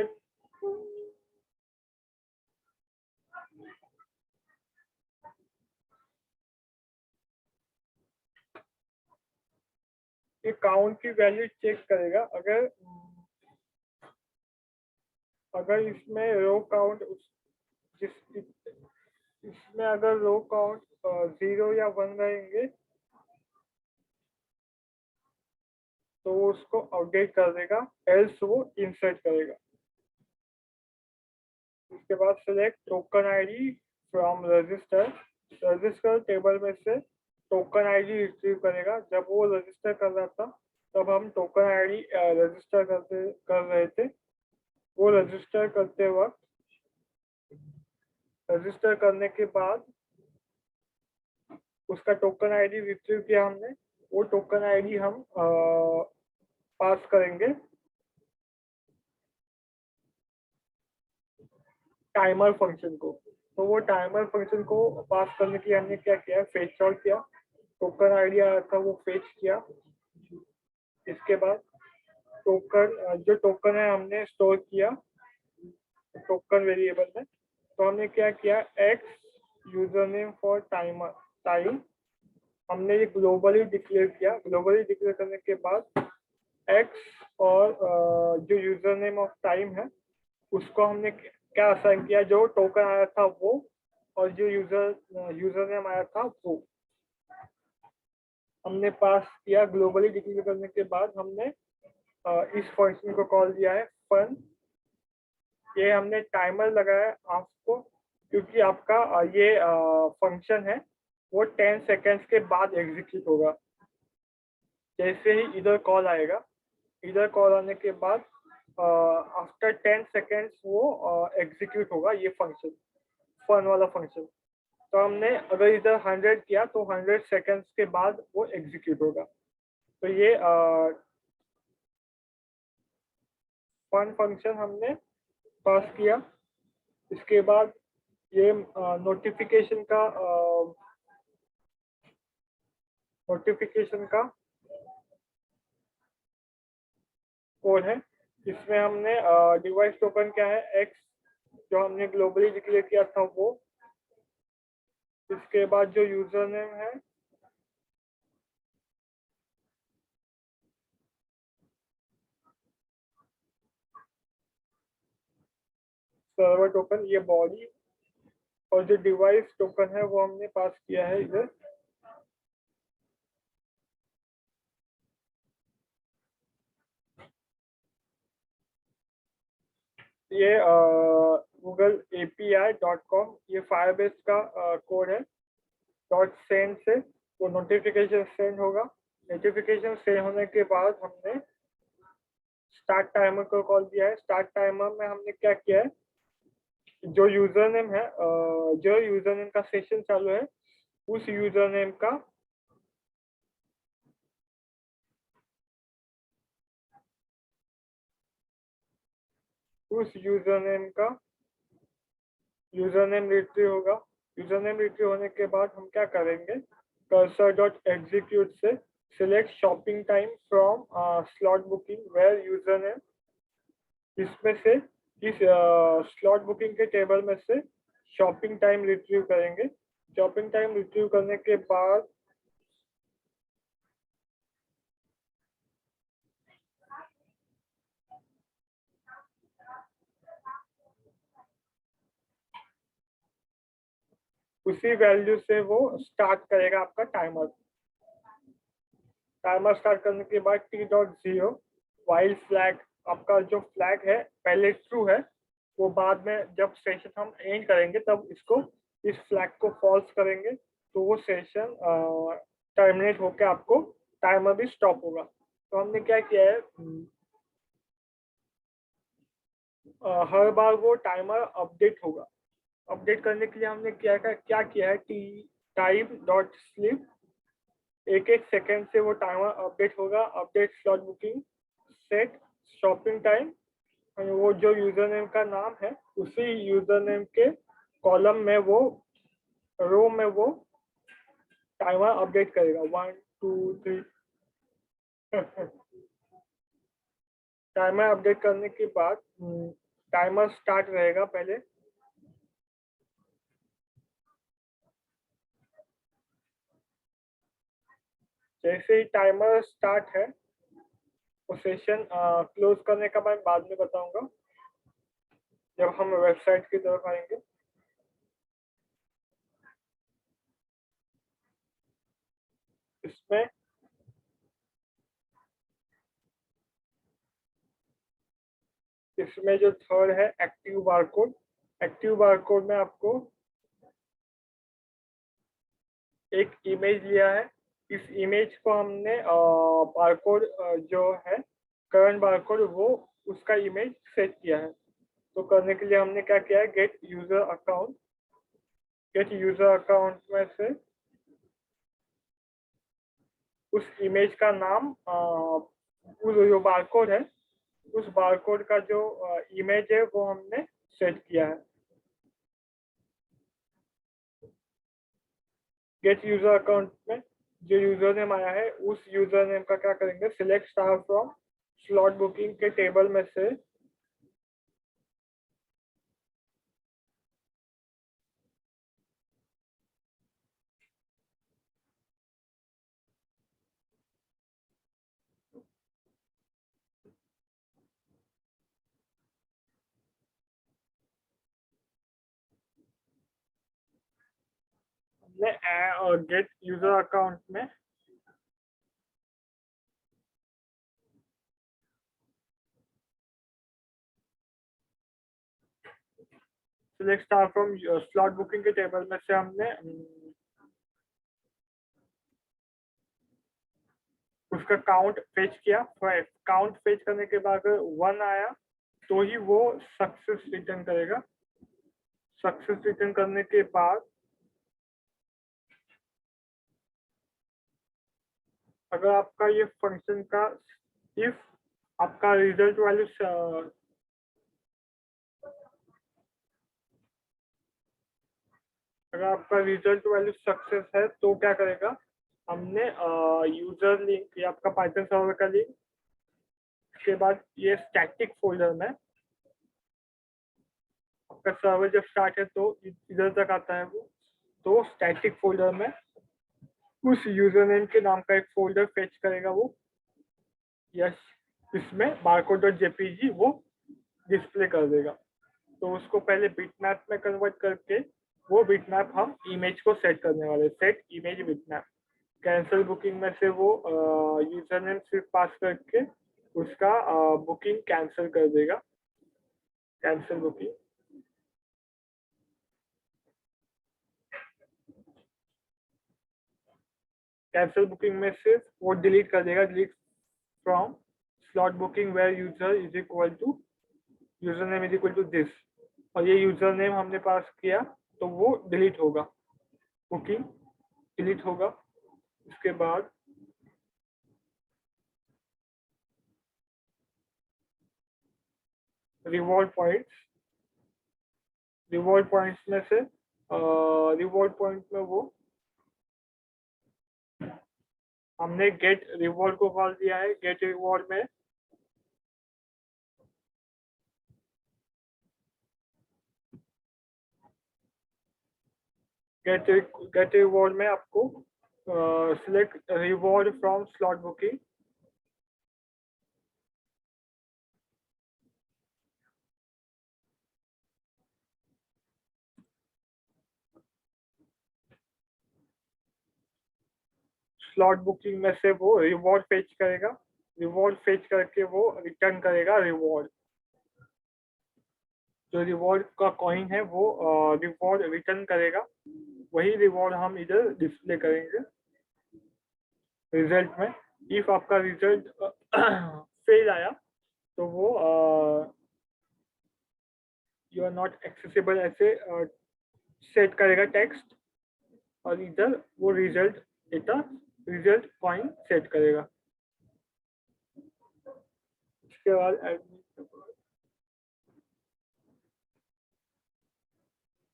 काउंट की वैल्यू चेक करेगा। अगर अगर इसमें रो काउंट जिस इसमें अगर रो काउंट 0 या 1 रहेंगे तो वो उसको अपडेट कर देगा, एल्स वो इंसर्ट करेगा। उसके बाद select token ID from register. Register table में से टोकन आईडी रिट्रीव करेगा। जब वो रजिस्टर कर रहा था तब हम टोकन आईडी रजिस्टर कर रहे थे। वो रजिस्टर करते वक्त, रजिस्टर करने के बाद उसका टोकन आईडी रिट्रीव किया हमने। वो टोकन आईडी हम पास करेंगे टाइमर फंक्शन को। तो वो टाइमर फंक्शन को पास करने के लिए हमने क्या किया, फेच सॉल्व किया। टोकन आईडी आया था वो फेच किया। इसके बाद टोकन, जो टोकन है हमने स्टोर किया टोकन वेरिएबल में। तो हमने क्या किया, x user name for time हमने ये ग्लोबली डिक्लेयर किया। ग्लोबली डिक्लेयर करने के बाद एक्स और जो यूजर नेम ऑफ टाइम है उसको हमने क्या असाइन किया, जो टोकन आया था वो और जो यूजर नेम आया था वो हमने पास किया। ग्लोबली डिक्लेयर करने के बाद हमने इस फंक्शन को कॉल दिया है फन। ये हमने टाइमर लगाया आपको, क्योंकि आपका ये फंक्शन है वो 10 सेकेंड्स के बाद एग्जीक्यूट होगा। जैसे ही इधर कॉल आएगा, इधर कॉल आने के बाद आफ्टर 10 सेकेंड्स वो एग्जीक्यूट होगा ये फंक्शन, फन वाला फंक्शन। तो हमने अगर इधर 100 किया तो 100 सेकेंड्स के बाद वो एग्जीक्यूट होगा। तो ये फन फंक्शन हमने पास किया। इसके बाद ये नोटिफिकेशन का कोड है। इसमें हमने डिवाइस टोकन क्या है, एक्स जो हमने ग्लोबली डिक्लेयर किया था वो। इसके बाद जो यूजर नेम है सर्वर टोकन, ये बॉडी, और जो डिवाइस टोकन है वो हमने पास किया है इधर। ये गूगल API.com, ये फायरबेस का कोड है। डॉट सेंड से वो नोटिफिकेशन सेंड होगा। नोटिफिकेशन सेंड होने के बाद हमने स्टार्ट टाइमर को कॉल दिया है। स्टार्ट टाइमर में हमने क्या किया है, जो यूजर नेम है, जो यूजर नेम का सेशन चालू है उस यूजर नेम का यूजर नेम रिट्रीव होगा। यूजर नेम रिट्रीव होने के बाद हम क्या करेंगे, कर्सर डॉट एग्जीक्यूट से select shopping time from slot booking where user name, इसमें से इस स्लॉट बुकिंग के टेबल में से शॉपिंग टाइम रिट्रीव करेंगे। शॉपिंग टाइम रिट्रीव करने के बाद उसी वैल्यू से वो स्टार्ट करेगा आपका टाइमर। टाइमर स्टार्ट करने के बाद T.0 वाइल फ्लैग, आपका जो फ्लैग है पहले ट्रू है वो बाद में जब सेशन हम एंड करेंगे तब इसको इस फ्लैग को फॉल्स करेंगे तो वो सेशन टर्मिनेट होके आपको टाइमर भी स्टॉप होगा। तो हमने क्या किया है, हर बार वो टाइमर अपडेट होगा। अपडेट करने के लिए हमने क्या किया है, टी टाइम डॉट स्लीप, एक एक सेकेंड से वो टाइमर अपडेट होगा। Update slot booking set shopping time, वो जो यूजर नेम का नाम है उसी यूजर नेम के कॉलम में वो रो में वो टाइमर अपडेट करेगा 1 2 3। टाइमर अपडेट करने के बाद टाइमर स्टार्ट रहेगा पहले। जैसे ही टाइमर स्टार्ट है वो सेशन क्लोज करने का मैं बाद में बताऊंगा जब हम वेबसाइट की तरफ आएंगे। इसमें इसमें जो थर्ड है एक्टिव बारकोड। एक्टिव बारकोड में आपको एक इमेज लिया है। इस इमेज को हमने बारकोड जो है करंट बारकोड वो उसका इमेज सेट किया है। तो करने के लिए हमने क्या किया है, gate user account. Gate user account में से उस इमेज का नाम उस जो बारकोड है उस बारकोड का जो इमेज है वो हमने सेट किया है। गेट यूजर अकाउंट में जो यूजर नेम आया है उस यूजर नेम का क्या करेंगे, select star from slot booking के टेबल में से हमने गेट यूजर अकाउंट में select star from slot booking के टेबल में से हमने उसका काउंट फेच किया। काउंट फेच करने के बाद अगर 1 आया तो ही वो सक्सेस रिटर्न करेगा। सक्सेस रिटर्न करने के बाद अगर आपका ये फंक्शन का इफ आपका रिजल्ट वैल्यू अगर आपका रिजल्ट वैल्यू सक्सेस है तो क्या करेगा, हमने यूजर लिंक या आपका पाइथन सर्वर का लिंक के बाद ये स्टैटिक फोल्डर में आपका सर्वर जब स्टार्ट है तो इधर तक आता है वो, तो स्टैटिक फोल्डर में उस यूजर नेम के नाम का एक फोल्डर फेच करेगा वो। यस, इसमें बारकोड डॉट जेपीजी वो डिस्प्ले कर देगा। तो उसको पहले बिटमैप में कन्वर्ट करके वो बिटमैप हम इमेज को सेट करने वाले, set image bitmap. Cancel booking में से वो यूजर नेम सिर्फ पास करके उसका बुकिंग कैंसिल कर देगा। कैंसिल बुकिंग कैंसिल बुकिंग में से वो डिलीट कर देगा, delete from slot booking where user is equal to user name is equal to this. और ये यूजर नेम हमने पास किया तो वो डिलीट होगा, बुकिंग डिलीट होगा। उसके बाद रिवॉर्ड पॉइंट्स, रिवॉर्ड पॉइंट्स में से रिवॉर्ड पॉइंट में वो हमने गेट रिवॉर्ड को कॉल दिया है। गेट रिवॉर्ड में गेट रिवॉर्ड में आपको select reward from slot booking. Slot booking में से वो रिवॉर्ड फेच करेगा, रिवॉर्ड फेच करके वो रिटर्न करेगा रिवॉर्ड। जो रिवॉर्ड का कॉइन है वो रिवॉर्ड रिटर्न करेगा, वही रिवॉर्ड हम इधर डिस्प्ले करेंगे रिजल्ट में। इफ आपका रिजल्ट फेल आया तो वो यू आर नॉट एक्सेसिबल ऐसे सेट करेगा टेक्स्ट, और इधर वो result data result coin set करेगा। इसके बाद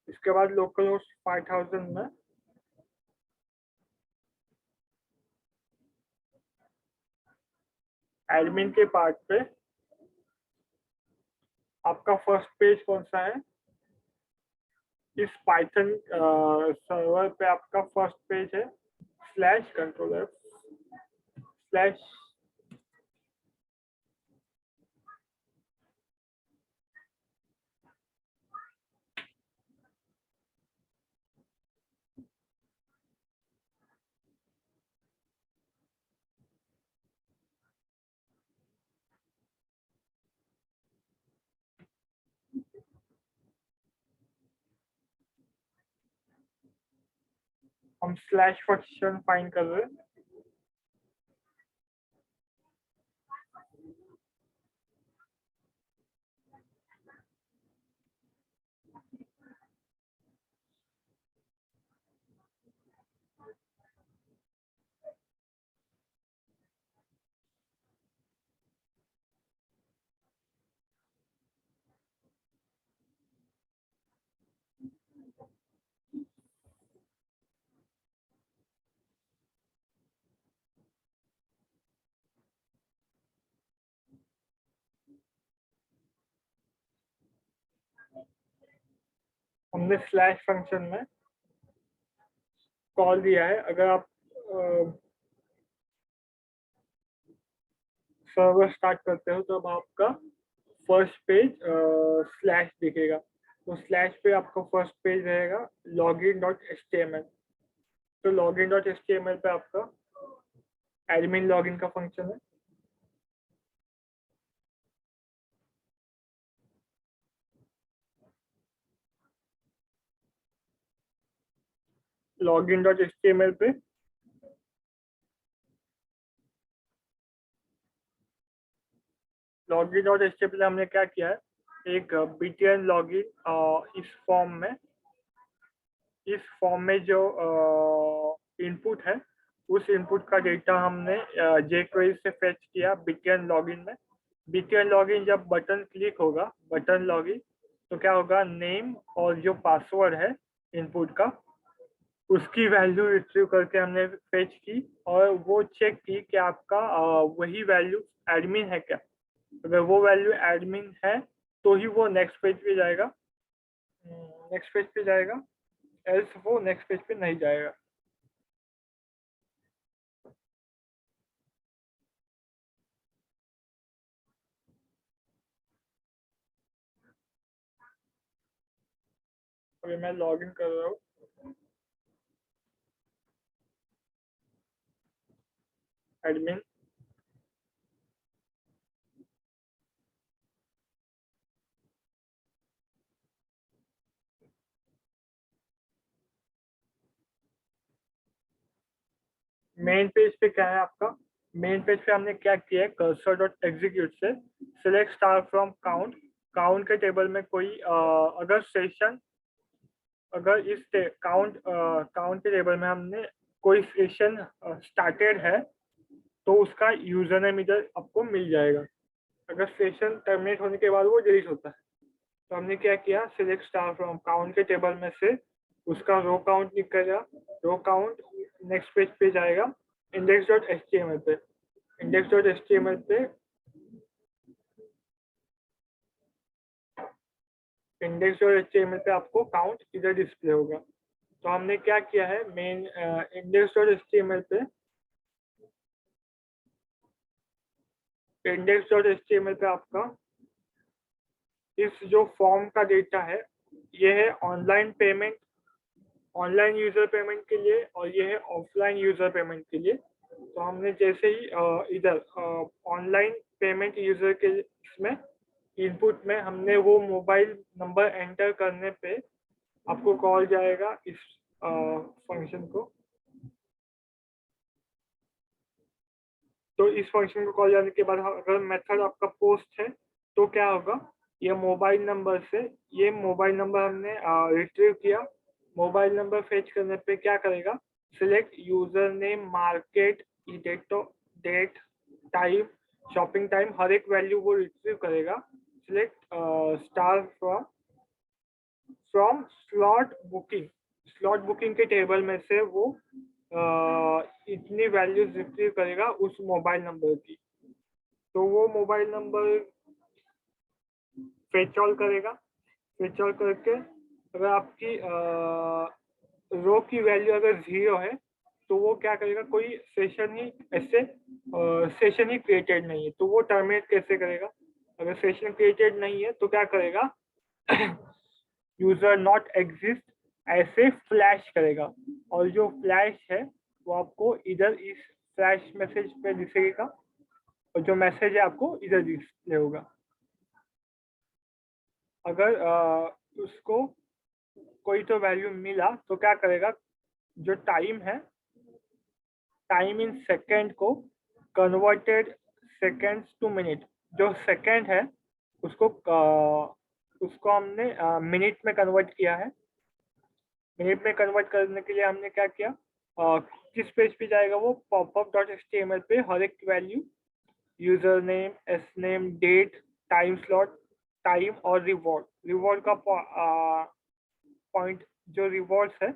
इसके बाद लोकल होस्ट 5000 में एडमिन के पार्ट पे आपका फर्स्ट पेज कौन सा है, इस पाइथन सर्वर पे आपका फर्स्ट पेज है स्लैश कंट्रोलर स्लैश हम स्लैश फंक्शन फाइंड कर रहे हैं। हमने स्लैश फंक्शन में कॉल दिया है। अगर आप सर्वर स्टार्ट करते हो तो अब आपका फर्स्ट पेज स्लैश दिखेगा, तो स्लैश पे आपका फर्स्ट पेज रहेगा login.html। तो login.html पे आपका एडमिन लॉगिन का फंक्शन है। login.html पे login.html हमने क्या किया है, एक btn लॉगिन इस फॉर्म में जो इनपुट है उस इनपुट का डेटा हमने jQuery से फेच किया btn लॉगिन में। btn लॉगिन जब बटन क्लिक होगा बटन लॉगिन, तो क्या होगा, नेम और जो पासवर्ड है इनपुट का उसकी वैल्यू रिट्रीव करके हमने फेच की, और वो चेक की कि आपका वही वैल्यू एडमिन है क्या। अगर वो वैल्यू एडमिन है तो ही वो नेक्स्ट पेज पे जाएगा, एल्स वो नेक्स्ट पेज पे नहीं जाएगा। अभी मैं लॉगिन कर रहा हूँ एडमिन। मेन पेज पे क्या है आपका, मेन पेज पे हमने क्या किया है, कर्सर डॉट एग्जीक्यूट से select star from count, count के टेबल में कोई अगर सेशन, अगर इस काउंट के टेबल में हमने कोई सेशन स्टार्टेड है तो उसका यूजर नेम इधर आपको मिल जाएगा। अगर सेशन टर्मिनेट होने के बाद वो डिलीट होता है, तो हमने क्या किया, सिलेक्ट स्टार फ्रॉम काउंट के टेबल में से उसका रो काउंट निकलेगा, रो काउंट नेक्स्ट पेज पे जाएगा index.html पे, index.html पे index.html पे आपको काउंट इधर डिस्प्ले होगा। तो हमने क्या किया है, मेन index.html पे आपका इस जो फॉर्म का डेटा है ये है online payment, online user payment के लिए, और ये है ऑफलाइन यूजर पेमेंट के लिए। तो हमने जैसे ही इधर ऑनलाइन पेमेंट यूजर के इसमें इनपुट में हमने वो मोबाइल नंबर एंटर करने पे आपको कॉल जाएगा इस फंक्शन को। तो इस फंक्शन को कॉल जाने के बाद अगर मेथड आपका पोस्ट है तो क्या होगा, ये मोबाइल नंबर से, ये मोबाइल नंबर हमने रिट्रीव किया। मोबाइल नंबर फेच करने पे क्या करेगा, select user name, market, date, time, shopping time, हर एक वैल्यू वो रिट्रीव करेगा। Select star from slot booking के टेबल में से वो इतनी वैल्यूज रिट्रीव करेगा उस मोबाइल नंबर की। तो वो मोबाइल नंबर फेच ऑल करेगा। फेच ऑल करके अगर आपकी रो की वैल्यू अगर 0 है तो वो क्या करेगा, कोई सेशन ही ऐसे सेशन ही क्रिएटेड नहीं है तो वो टर्मिनेट कैसे करेगा। अगर सेशन क्रिएटेड नहीं है तो क्या करेगा, यूजर नॉट एग्जिस्ट ऐसे फ्लैश करेगा। और जो फ्लैश है वो आपको इधर इस फ्लैश मैसेज पे दिखेगा और जो मैसेज है आपको इधर डिस्प्ले होगा। अगर उसको कोई तो वैल्यू मिला तो क्या करेगा, जो टाइम है, टाइम इन सेकेंड को कन्वर्टेड सेकेंड्स टू मिनट, जो सेकेंड है उसको उसको हमने मिनट में कन्वर्ट किया है। मिनट में कन्वर्ट करने के लिए हमने क्या किया, किस पेज पे जाएगा वो, पॉपअप डॉट एचटीएमएल पे हर एक value, user name, S name, date, time slot, time और रिवॉर्ड। रिवॉर्ड का पॉइंट, जो रिवॉर्ड्स है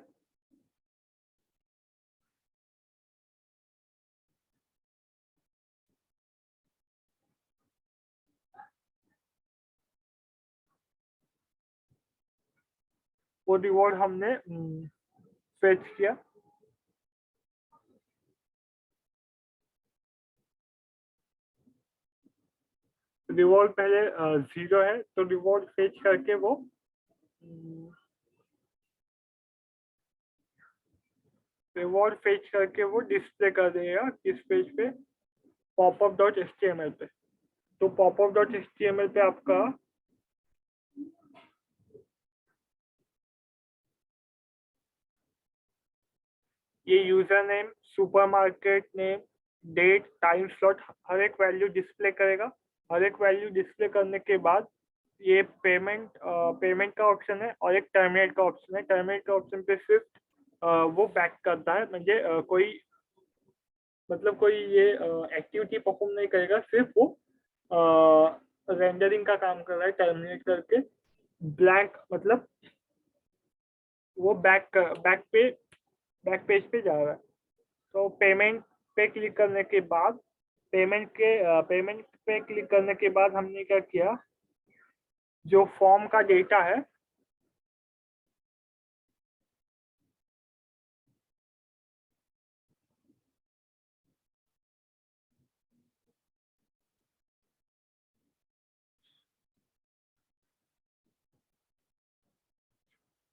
वो रिवॉर्ड हमने फेच किया। रिवॉर्ड पहले 0 है तो रिवॉर्ड फेच करके वो रिवॉर्ड फेच करके वो डिस्प्ले कर देगा किस पेज पे, पॉपअप डॉट एचटीएमएल पे। तो पॉपअप डॉट एचटीएमएल पे आपका ये user name, supermarket name, date, time slot, हर एक वैल्यू डिस्प्ले करेगा। हर एक वैल्यू डिस्प्ले करने के बाद ये पेमेंट का ऑप्शन है और एक टर्मिनेट का ऑप्शन है। टर्मिनेट का ऑप्शन पे सिर्फ वो बैक करता है, म्हणजे कोई मतलब कोई ये एक्टिविटी परफॉर्म नहीं करेगा, सिर्फ वो रेंडरिंग का काम कर रहा है टर्मिनेट करके। ब्लैंक मतलब वो बैक पेज पे जा रहा है। तो पेमेंट पे क्लिक करने के बाद, पेमेंट पे क्लिक करने के बाद हमने क्या किया, जो फॉर्म का डेटा है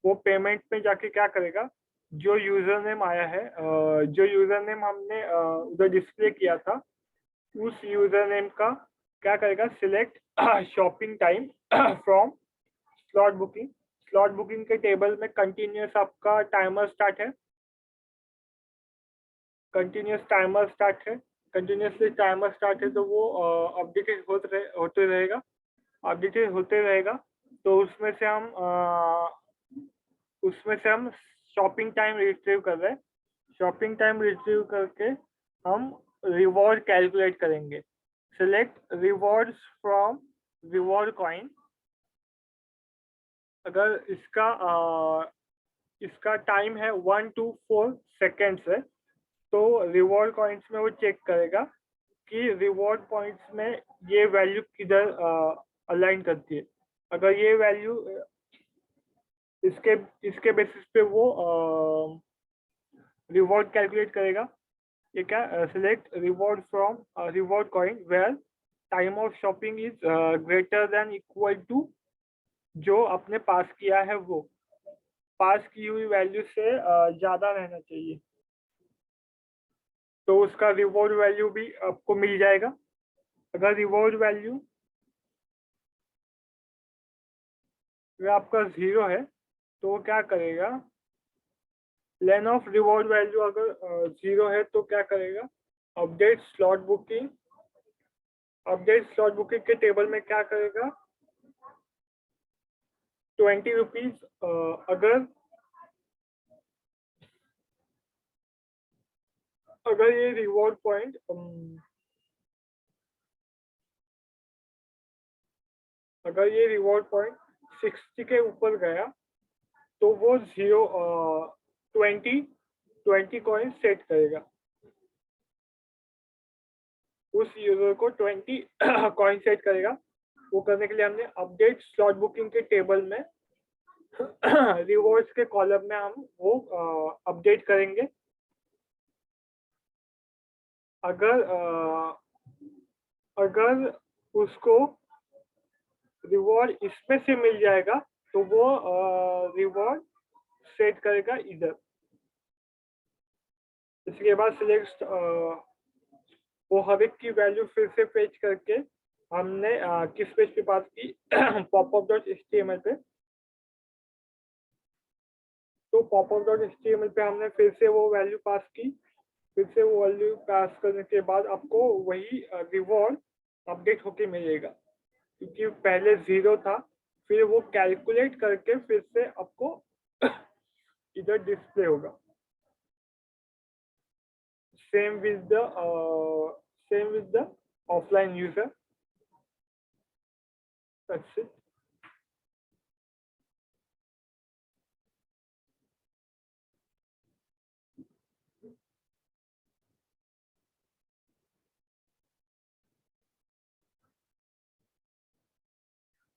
वो पेमेंट में जाके क्या करेगा, जो यूजर नेम आया है, जो यूजर नेम हमने उधर डिस्प्ले किया था, उस यूजर नेम का क्या करेगा, select shopping time from slot booking. Slot booking के टेबल में कंटिन्यूस आपका टाइमर स्टार्ट है, कंटिन्यूस टाइमर स्टार्ट है, कंटिन्यूसली टाइमर स्टार्ट है तो वो अपडेटेड होते रहेगा, अपडेटेड होते रहेगा। तो उसमें से हम शॉपिंग टाइम रिट्रीव कर रहे हैं। शॉपिंग टाइम रिट्रीव करके हम रिवॉर्ड कैलकुलेट करेंगे। Select rewards from reward coin. अगर इसका टाइम है 1 to 4 सेकेंड्स है तो रिवॉर्ड कॉइन्स में वो चेक करेगा कि रिवॉर्ड पॉइंट्स में ये वैल्यू किधर अलाइन करती है। अगर ये वैल्यू इसके इसके बेसिस पे वो रिवॉर्ड कैलकुलेट करेगा। ये क्या, select reward from reward coin where time of shopping is greater than equal to जो आपने पास किया है, वो पास की हुई वैल्यू से ज़्यादा रहना चाहिए। तो उसका रिवॉर्ड वैल्यू भी आपको मिल जाएगा। अगर रिवॉर्ड वैल्यू अगर आपका 0 है तो वो क्या करेगा, लेन ऑफ रिवॉर्ड वैल्यू अगर 0 है तो क्या करेगा, update slot booking, update slot booking के टेबल में क्या करेगा, 20 रुपीज अगर अगर ये रिवॉर्ड पॉइंट अगर ये रिवॉर्ड पॉइंट 60 के ऊपर गया तो वो 20 कॉइन सेट करेगा, उस यूजर को 20 कॉइन सेट करेगा। वो करने के लिए हमने अपडेट स्लॉट बुकिंग के टेबल में रिवॉर्ड्स के कॉलम में हम वो अपडेट करेंगे। अगर अगर उसको रिवॉर्ड इसमें से मिल जाएगा तो वो रिवॉर्ड सेट करेगा इधर। इसके बाद सिलेक्ट वो हर एक की वैल्यू फिर से फेच करके हमने किस पेज पे पास की popup.html पे। तो popup.html पे हमने फिर से वो वैल्यू पास की, फिर से वो वैल्यू पास करने के बाद आपको वही रिवॉर्ड अपडेट होके मिलेगा, क्योंकि पहले 0 था, फिर वो कैलकुलेट करके फिर से आपको इधर डिस्प्ले होगा। Same with the offline user. That's it.